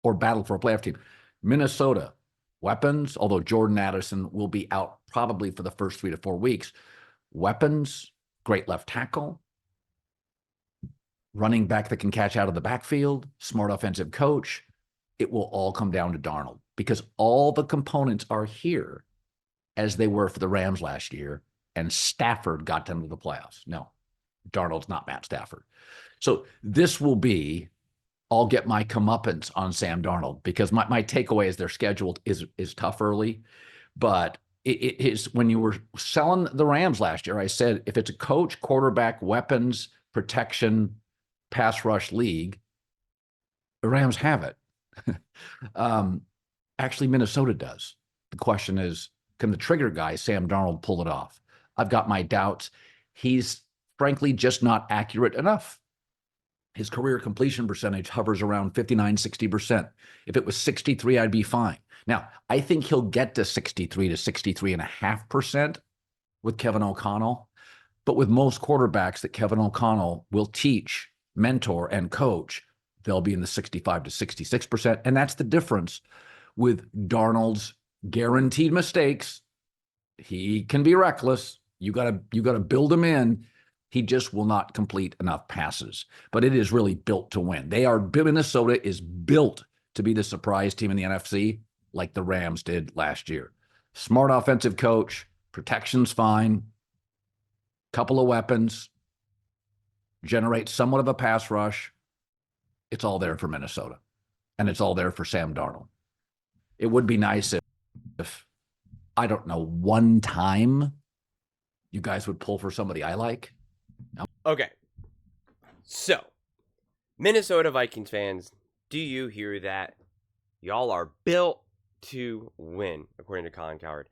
or battle for a playoff team. Minnesota, weapons, although Jordan Addison will be out probably for the first 3 to 4 weeks. Weapons, great left tackle, running back that can catch out of the backfield, smart offensive coach. It will all come down to Darnold because all the components are here as they were for the Rams last year, and Stafford got them to the playoffs. No, Darnold's not Matt Stafford. So this will be, I'll get my comeuppance on Sam Darnold because my takeaway is their schedule is tough early, but it is when you were selling the Rams last year, I said, if it's a coach, quarterback, weapons, protection, pass rush league, the Rams have it. Actually, Minnesota does. The question is, can the trigger guy, Sam Darnold, pull it off? I've got my doubts. He's frankly just not accurate enough. His career completion percentage hovers around 59, 60%. If it was 63, I'd be fine. Now, I think he'll get to 63 to 63.5% with Kevin O'Connell. But with most quarterbacks that Kevin O'Connell will teach, mentor, and coach, they'll be in the 65 to 66%. And that's the difference with Darnold's guaranteed mistakes. He can be reckless. You gotta build him in. He just will not complete enough passes. But it is really built to win. Minnesota is built to be the surprise team in the NFC, like the Rams did last year. Smart offensive coach, protection's fine, couple of weapons, generate somewhat of a pass rush. It's all there for Minnesota, and it's all there for Sam Darnold. It would be nice if I don't know, one time you guys would pull for somebody I like. Okay. So, Minnesota Vikings fans, do you hear that? Y'all are built to win, according to Colin Cowherd.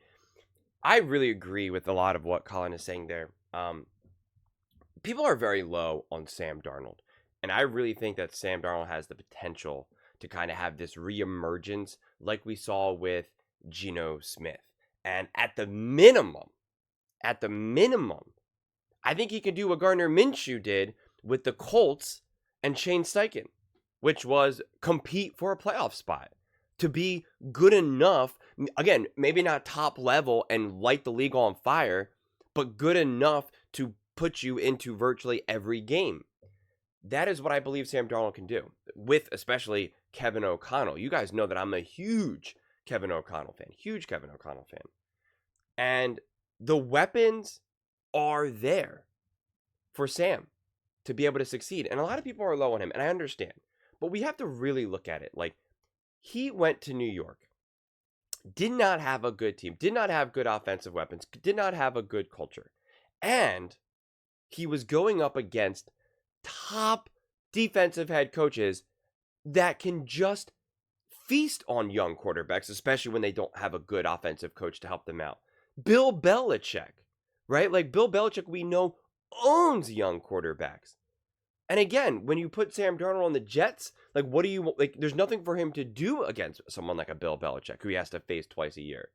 I really agree with a lot of what Colin is saying there. People are very low on Sam Darnold. And I really think that Sam Darnold has the potential to kind of have this reemergence like we saw with Geno Smith. And at the minimum, I think he can do what Gardner Minshew did with the Colts and Shane Steichen, which was compete for a playoff spot. To be good enough, again, maybe not top level and light the league on fire, but good enough to put you into virtually every game. That is what I believe Sam Darnold can do, with especially Kevin O'Connell. You guys know that I'm a huge Kevin O'Connell fan. And the weapons are there for Sam to be able to succeed. And a lot of people are low on him, and I understand. But we have to really look at it. Like, he went to New York, did not have a good team, did not have good offensive weapons, did not have a good culture. And he was going up against top defensive head coaches that can just feast on young quarterbacks, especially when they don't have a good offensive coach to help them out. Bill Belichick, right? Like, Bill Belichick, we know, owns young quarterbacks. And again, when you put Sam Darnold on the Jets, like, what do you, like, there's nothing for him to do against someone like a Bill Belichick, who he has to face twice a year.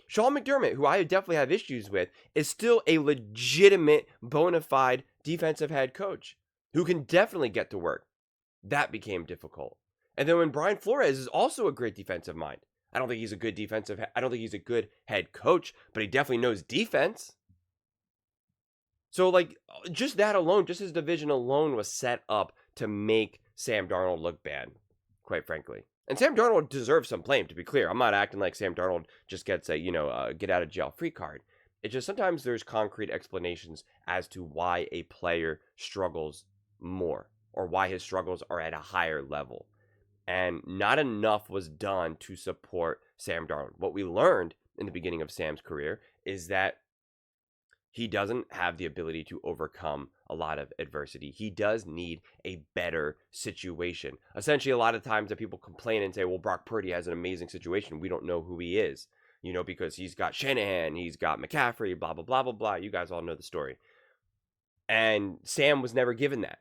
Sean McDermott, who I definitely have issues with, is still a legitimate, bona fide defensive head coach who can definitely get to work. That became difficult. And then when Brian Flores is also a great defensive mind. I don't think he's a good head coach, but he definitely knows defense. So, like, just that alone, just his division alone was set up to make Sam Darnold look bad, quite frankly. And Sam Darnold deserves some blame, to be clear. I'm not acting like Sam Darnold just gets a, get out of jail free card. It's just sometimes there's concrete explanations as to why a player struggles more or why his struggles are at a higher level. And not enough was done to support Sam Darnold. What we learned in the beginning of Sam's career is that he doesn't have the ability to overcome a lot of adversity. He does need a better situation. Essentially, a lot of times that people complain and say, well, Brock Purdy has an amazing situation. We don't know who he is, because he's got Shanahan, he's got McCaffrey, blah, blah, blah, blah, blah. You guys all know the story. And Sam was never given that.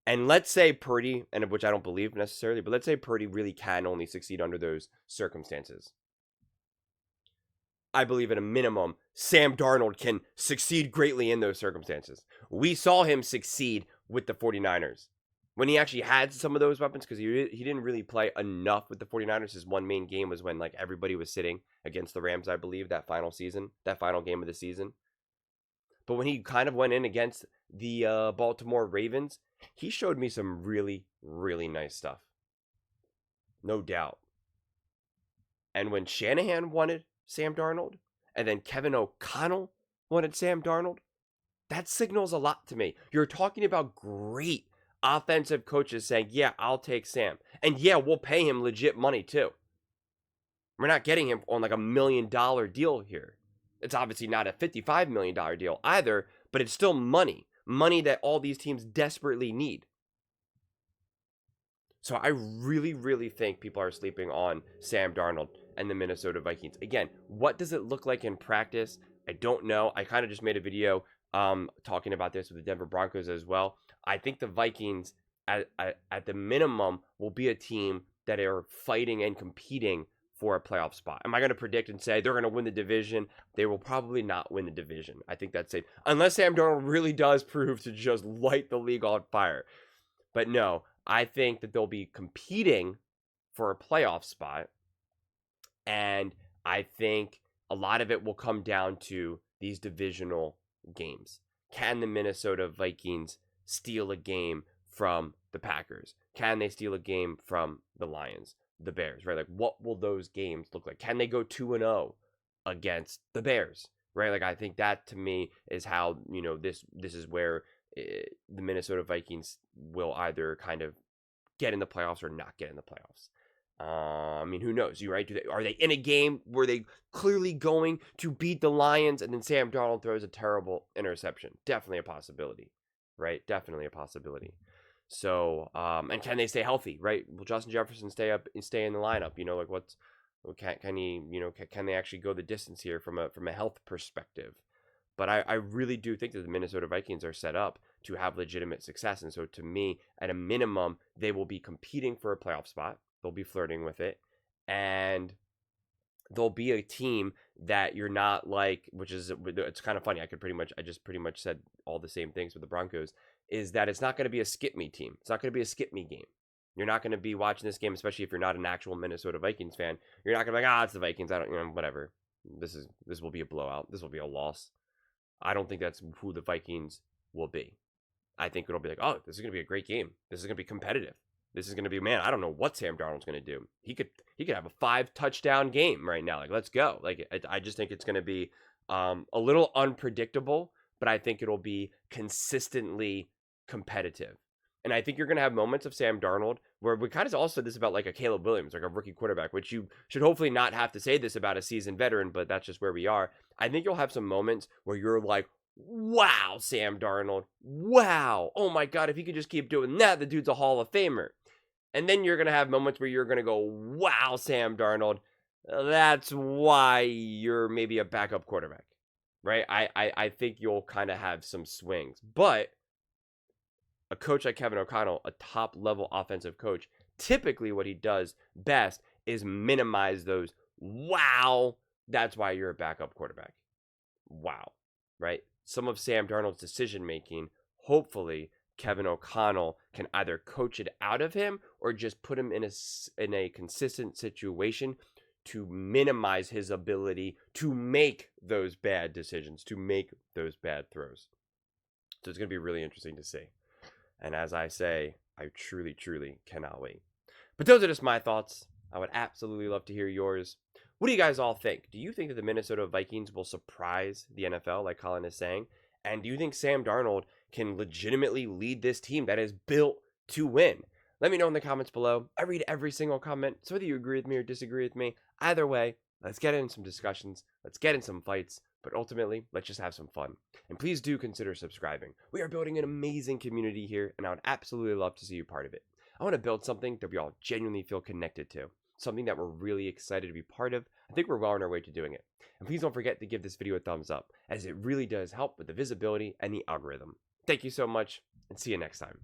And let's say Purdy, and which I don't believe necessarily, but let's say Purdy really can only succeed under those circumstances. I believe at a minimum, Sam Darnold can succeed greatly in those circumstances. We saw him succeed with the 49ers. when he actually had some of those weapons, because he didn't really play enough with the 49ers. His one main game was when like everybody was sitting against the Rams, I believe, that final game of the season. But when he kind of went in against the Baltimore Ravens, he showed me some really, really nice stuff. No doubt. And when Shanahan wanted Sam Darnold, and then Kevin O'Connell wanted Sam Darnold, that signals a lot to me. You're talking about great offensive coaches saying, yeah, I'll take Sam. And yeah, we'll pay him legit money too. We're not getting him on like $1 million deal here. It's obviously not a $55 million deal either, but it's still money. Money that all these teams desperately need. So I really, really think people are sleeping on Sam Darnold and the Minnesota Vikings. Again, what does it look like in practice? I don't know. I kind of just made a video talking about this with the Denver Broncos as well. I think the Vikings, at the minimum, will be a team that are fighting and competing for a playoff spot. Am I going to predict and say they're going to win the division? They will probably not win the division. I think that's safe. Unless Sam Darnold really does prove to just light the league on fire. But no, I think that they'll be competing for a playoff spot. And I think a lot of it will come down to these divisional games. Can the Minnesota Vikings steal a game from the Packers? Can they steal a game from the Lions, the Bears, right? Like, what will those games look like? Can they go 2-0 against the Bears, right? Like, I think that to me is how, this is where the Minnesota Vikings will either kind of get in the playoffs or not get in the playoffs. I mean, who knows? Right? Are they in a game where they clearly going to beat the Lions and then Sam Darnold throws a terrible interception? Definitely a possibility, right? Definitely a possibility. So, and can they stay healthy? Right? Will Justin Jefferson stay in the lineup? Can he? Can they actually go the distance here from a health perspective? But I really do think that the Minnesota Vikings are set up to have legitimate success. And so to me, at a minimum, they will be competing for a playoff spot. They'll be flirting with it. And they'll be a team that you're not like, it's kind of funny. I just pretty much said all the same things with the Broncos, is that it's not going to be a skip me team. It's not going to be a skip me game. You're not going to be watching this game, especially if you're not an actual Minnesota Vikings fan. You're not going to be like, it's the Vikings. Whatever. This will be a blowout. This will be a loss. I don't think that's who the Vikings will be. I think it'll be like, this is going to be a great game. This is going to be competitive. This is going to be, man, I don't know what Sam Darnold's going to do. He could have a 5-touchdown game right now. Like, let's go. Like, I just think it's going to be a little unpredictable, but I think it'll be consistently competitive. And I think you're going to have moments of Sam Darnold where we kind of also said this about like a Caleb Williams, like a rookie quarterback, which you should hopefully not have to say this about a seasoned veteran, but that's just where we are. I think you'll have some moments where you're like, wow, Sam Darnold. Wow. Oh my God, if he could just keep doing that, the dude's a Hall of Famer. And then you're going to have moments where you're going to go, wow, Sam Darnold. That's why you're maybe a backup quarterback, right? I think you'll kind of have some swings. But a coach like Kevin O'Connell, a top-level offensive coach, typically what he does best is minimize those, wow, that's why you're a backup quarterback. Wow, right? Some of Sam Darnold's decision-making, hopefully, Kevin O'Connell can either coach it out of him or just put him in a consistent situation to minimize his ability to make those bad decisions, to make those bad throws. So it's going to be really interesting to see. And as I say, I truly, truly cannot wait. But those are just my thoughts. I would absolutely love to hear yours. What do you guys all think? Do you think that the Minnesota Vikings will surprise the NFL, like Colin is saying? And do you think Sam Darnold can legitimately lead this team that is built to win? Let me know in the comments below. I read every single comment, so whether you agree with me or disagree with me, either way, let's get in some discussions, let's get in some fights, but ultimately, let's just have some fun. And please do consider subscribing. We are building an amazing community here, and I would absolutely love to see you part of it. I want to build something that we all genuinely feel connected to, something that we're really excited to be part of. I think we're well on our way to doing it. And please don't forget to give this video a thumbs up, as it really does help with the visibility and the algorithm. Thank you so much, and see you next time.